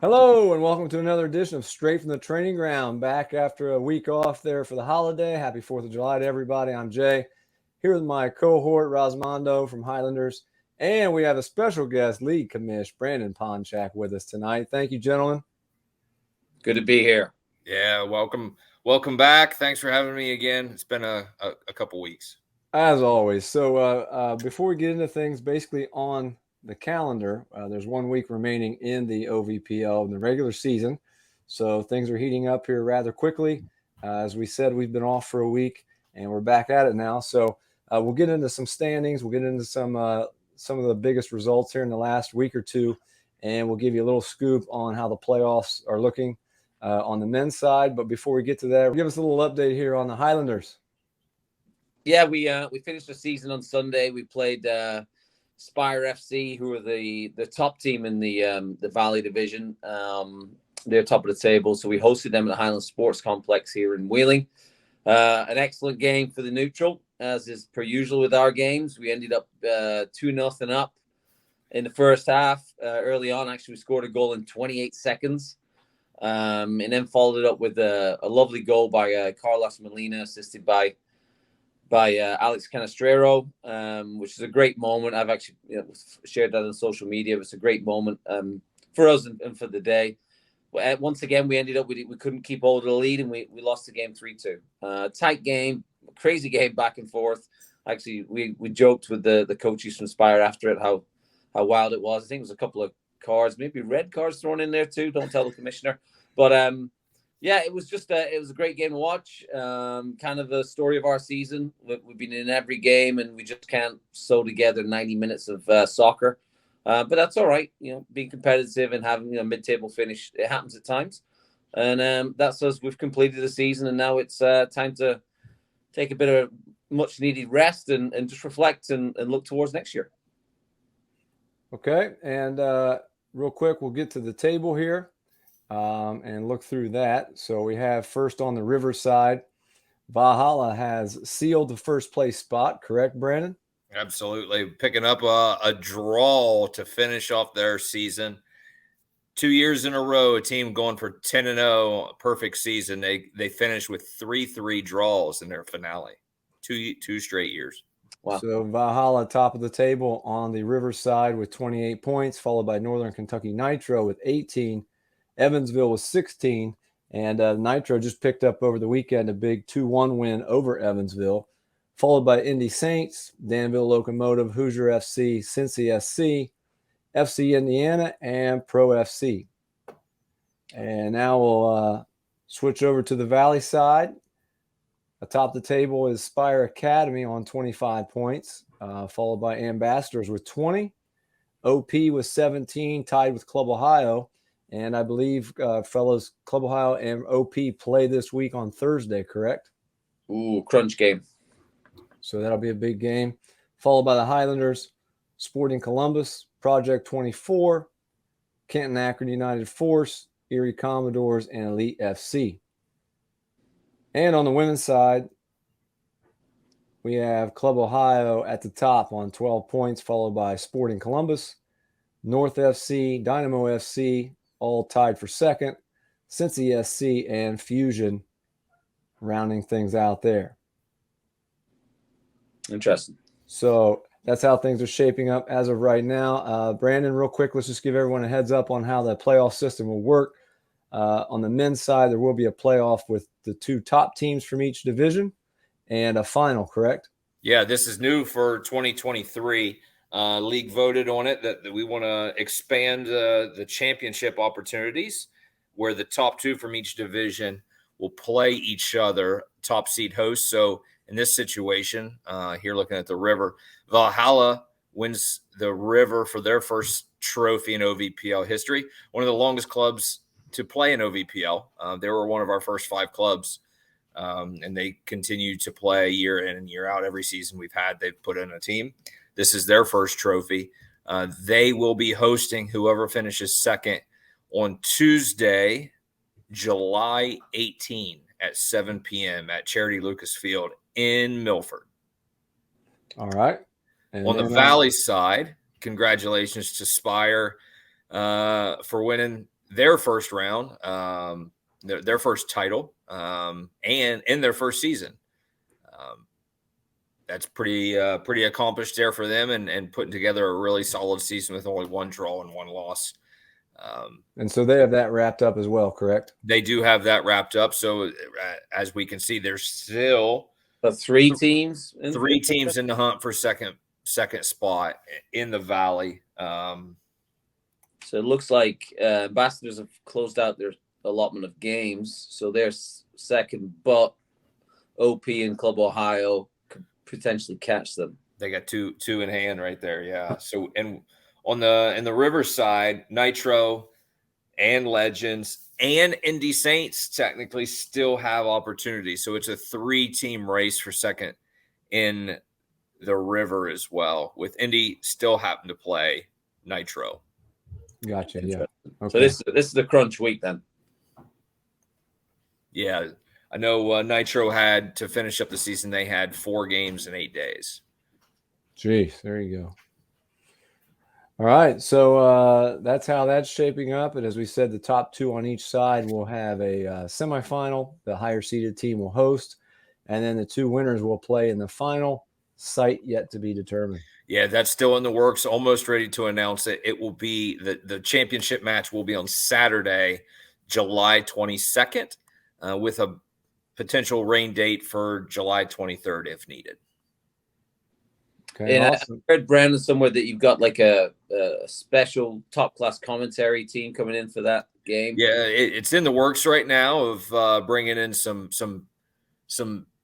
Hello and welcome to another edition of Straight from the Training Ground. Back after a week off there for the holiday. Happy 4th of July to everybody. I'm Jay, here with my cohort, Rosmondo from Highlanders. And we have a special guest, league commish, Brandon Ponchak, with us tonight. Thank you, gentlemen. Good to be here. Yeah, welcome back. Thanks for having me again. It's been a couple weeks. As always. So before we get into things, basically on the calendar, there's 1 week remaining in the OVPL in the regular season. So things are heating up here rather quickly. As we said, we've been off for a week and we're back at it now. So we'll get into some standings. We'll get into some of the biggest results here in the last week or two. And we'll give you a little scoop on how the playoffs are looking on the men's side. But before we get to that, give us a little update here on the Highlanders. Yeah, we finished the season on Sunday. We played Spire FC, who are the top team in the Valley Division. They're top of the table, so we hosted them at the Highland Sports Complex here in Wheeling. An excellent game for the neutral, as is per usual with our games. We ended up 2-0 up in the first half. Early on, actually, we scored a goal in 28 seconds. And then followed it up with a lovely goal by Carlos Molina, assisted by Alex Canestrero, which is a great moment. I've actually shared that on social media. It was a great moment for us and for the day. Once again, we ended up we couldn't keep hold of the lead, and we lost the game 3-2. Tight game, crazy game back and forth. Actually, we joked with the coaches from Spire after it how wild it was. I think it was a couple of cards, maybe red cards thrown in there too. Don't tell the commissioner, but yeah, it was just it was a great game to watch. Kind of the story of our season. We've been in every game, and we just can't sew together 90 minutes of soccer. But that's all right. Being competitive and having a mid-table finish, it happens at times. And that's us. We've completed the season, and now it's time to take a bit of much-needed rest and just reflect and look towards next year. Okay, and real quick, we'll get to the table here. And look through that. So we have first on the river side, Valhalla has sealed the first place spot, correct, Brandon? Absolutely. Picking up a draw to finish off their season. 2 years in a row, a team going for 10-0, perfect season. They finished with 3-3 draws in their finale. Two straight years. Wow. So Valhalla top of the table on the river side with 28 points, followed by Northern Kentucky Nitro with 18. Evansville was 16, and Nitro just picked up over the weekend a big 2-1 win over Evansville, followed by Indy Saints, Danville Locomotive, Hoosier FC, Cincy SC, FC Indiana, and Pro FC. And now we'll switch over to the Valley side. Atop the table is Spire Academy on 25 points, followed by Ambassadors with 20. OP with 17, tied with Club Ohio. And I believe, fellas, Club Ohio and OP play this week on Thursday, correct? Ooh, crunch game. So that'll be a big game. Followed by the Highlanders, Sporting Columbus, Project 24, Canton Akron United Force, Erie Commodores, and Elite FC. And on the women's side, we have Club Ohio at the top on 12 points, followed by Sporting Columbus, North FC, Dynamo FC, all tied for second, Cincy SC, and Fusion rounding things out there. Interesting. So that's how things are shaping up as of right now. Brandon, real quick, let's just give everyone a heads up on how the playoff system will work. On the men's side, there will be a playoff with the two top teams from each division and a final, correct? Yeah, this is new for 2023. League voted on it that we want to expand the championship opportunities, where the top two from each division will play each other, top seed hosts. So in this situation, here looking at the river, Valhalla wins the river for their first trophy in OVPL history. One of the longest clubs to play in OVPL. They were one of our first 5 clubs. And they continue to play year in and year out. Every season they've put in a team. This is their first trophy. They will be hosting whoever finishes second on Tuesday, July 18 at 7 p.m. at Charity Lucas Field in Milford. All right. And on the Valley side, congratulations to Spire for winning their first round, their first title, and in their first season. That's pretty accomplished there for them, and putting together a really solid season with only one draw and one loss. And so they have that wrapped up as well, correct? They do have that wrapped up. So as we can see, there's still three teams in the hunt for second spot in the Valley. So it looks like Ambassadors have closed out their allotment of games, so they're second, but OP and Club Ohio could potentially catch them. They got two in hand right there, yeah. So and in the Riverside, Nitro and Legends and Indy Saints technically still have opportunities. So it's a 3-team race for second in the River as well, with Indy still having to play Nitro. Gotcha. Yeah. Okay. So this is the crunch week then. Yeah, I know Nitro had to finish up the season. They had 4 games in 8 days. Jeez, there you go. All right, so that's how that's shaping up. And as we said, the top 2 on each side will have a semifinal. The higher seeded team will host, and then the 2 winners will play in the final. Site yet to be determined. Yeah, that's still in the works. Almost ready to announce it. It will be the championship match will be on Saturday, July 22nd, with a potential rain date for July 23rd if needed. Okay, and awesome. I heard, Brandon, somewhere that you've got like a special top-class commentary team coming in for that game. Yeah, it's in the works right now of bringing in some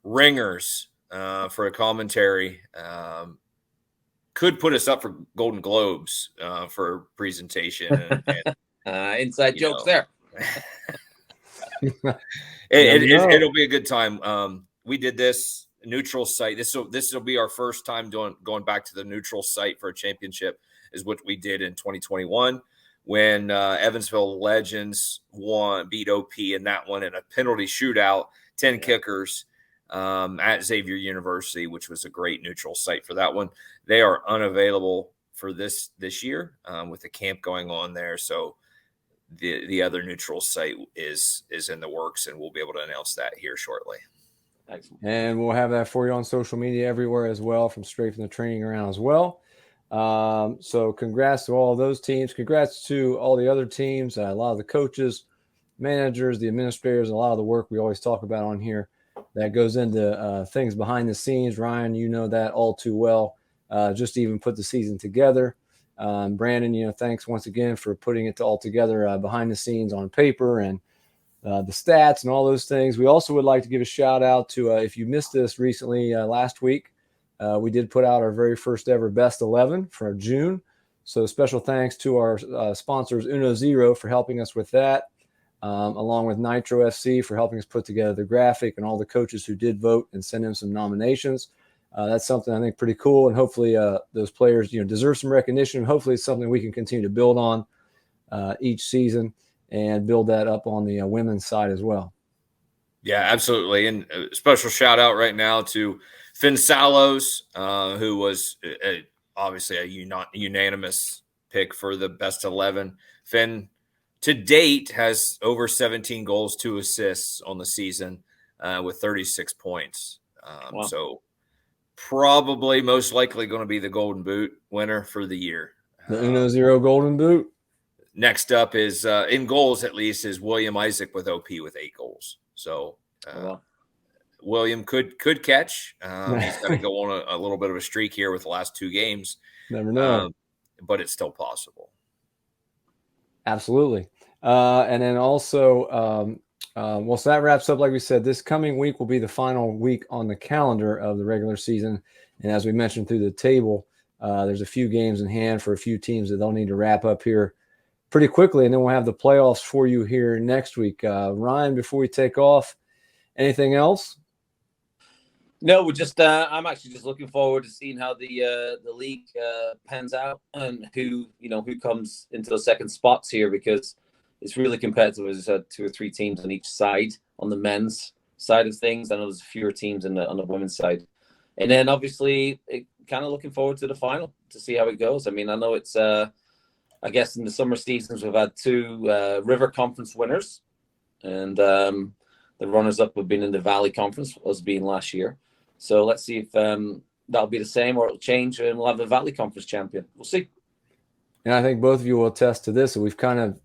ringers for a commentary. Could put us up for Golden Globes for presentation. And inside jokes there. It'll be a good time. We did this neutral site. This will be our first time going back to the neutral site for a championship, is what we did in 2021 when Evansville Legends beat OP in that one in a penalty shootout, 10 kickers at Xavier University, which was a great neutral site for that one. They are unavailable for this year with the camp going on there. So the other neutral site is in the works, and we'll be able to announce that here shortly. Excellent. And we'll have that for you on social media everywhere as well, straight from the training ground as well. So congrats to all of those teams. Congrats to all the other teams, a lot of the coaches, managers, the administrators, a lot of the work we always talk about on here that goes into things behind the scenes. Ryan, you know that all too well, just to even put the season together. Brandon, thanks once again for putting it all together behind the scenes on paper and the stats and all those things. We also would like to give a shout out to, if you missed this recently, last week, we did put out our very first ever best 11 for June. So special thanks to our sponsors Uno Zero for helping us with that, along with Nitro FC for helping us put together the graphic, and all the coaches who did vote and send in some nominations. That's something I think pretty cool, and hopefully those players deserve some recognition. Hopefully it's something we can continue to build on each season and build that up on the women's side as well. Yeah, absolutely. And a special shout out right now to Finn Salos, who was obviously a unanimous pick for the best 11. Finn, to date, has over 17 goals, 2 assists on the season with 36 points. Wow. So probably most likely going to be the Golden Boot winner for the year. The Uno Zero Golden Boot. Next up is, in goals at least, is William Isaac with OP with 8 goals. So William could catch. He's got to go on a little bit of a streak here with the last 2 games. Never know. But it's still possible. Absolutely. And then also, so that wraps up, like we said, this coming week will be the final week on the calendar of the regular season. And as we mentioned through the table, there's a few games in hand for a few teams that they'll need to wrap up here pretty quickly. And then we'll have the playoffs for you here next week. Ryan, before we take off, anything else? No, we're just. I'm actually just looking forward to seeing how the league pans out, and who comes into the second spots here, because it's really competitive. As I said, 2 or 3 teams on each side on the men's side of things. I know there's fewer teams on the women's side, and then obviously kind of looking forward to the final to see how it goes. I mean, I know it's I guess in the summer seasons, we've had 2 River Conference winners, and the runners-up have been in the Valley Conference, us being last year. So let's see if that'll be the same or it'll change, and we'll have the Valley Conference champion. We'll see. And I think both of you will attest to this, and we've kind of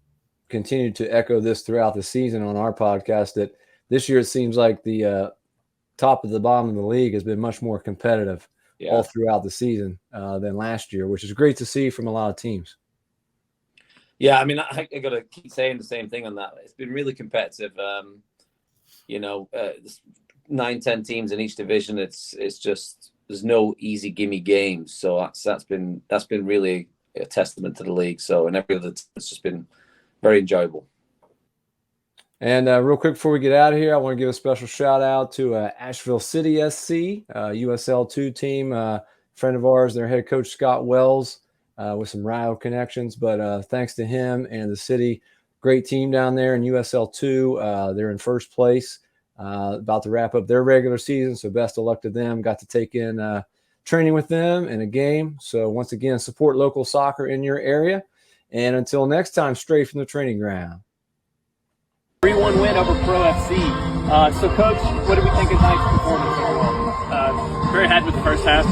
continued to echo this throughout the season on our podcast, that this year it seems like the top of the bottom of the league has been much more competitive all throughout the season than last year, which is great to see from a lot of teams. Yeah, I mean, I got to keep saying the same thing on that. It's been really competitive. 9-10 teams in each division. It's just there's no easy gimme games. So that's been really a testament to the league. So and every other, it's just been very enjoyable. And real quick before we get out of here, I want to give a special shout out to Asheville City SC, USL2 team, friend of ours, their head coach Scott Wells, with some Rio connections. But thanks to him and the city, great team down there in USL2. They're in first place, about to wrap up their regular season. So best of luck to them. Got to take in training with them in a game. So once again, support local soccer in your area. And until next time, straight from the training ground. 3-1 win over Pro FC. So, Coach, what do we think of tonight's performance overall? Very happy with the first half.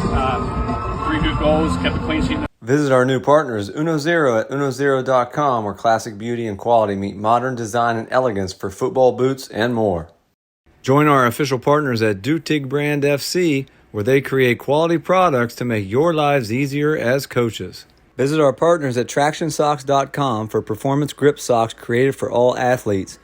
3 good goals, kept a clean sheet. Visit our new partners, UnoZero at UnoZero.com, where classic beauty and quality meet modern design and elegance for football boots and more. Join our official partners at Dutig Brand FC, where they create quality products to make your lives easier as coaches. Visit our partners at TractionSocks.com for performance grip socks created for all athletes.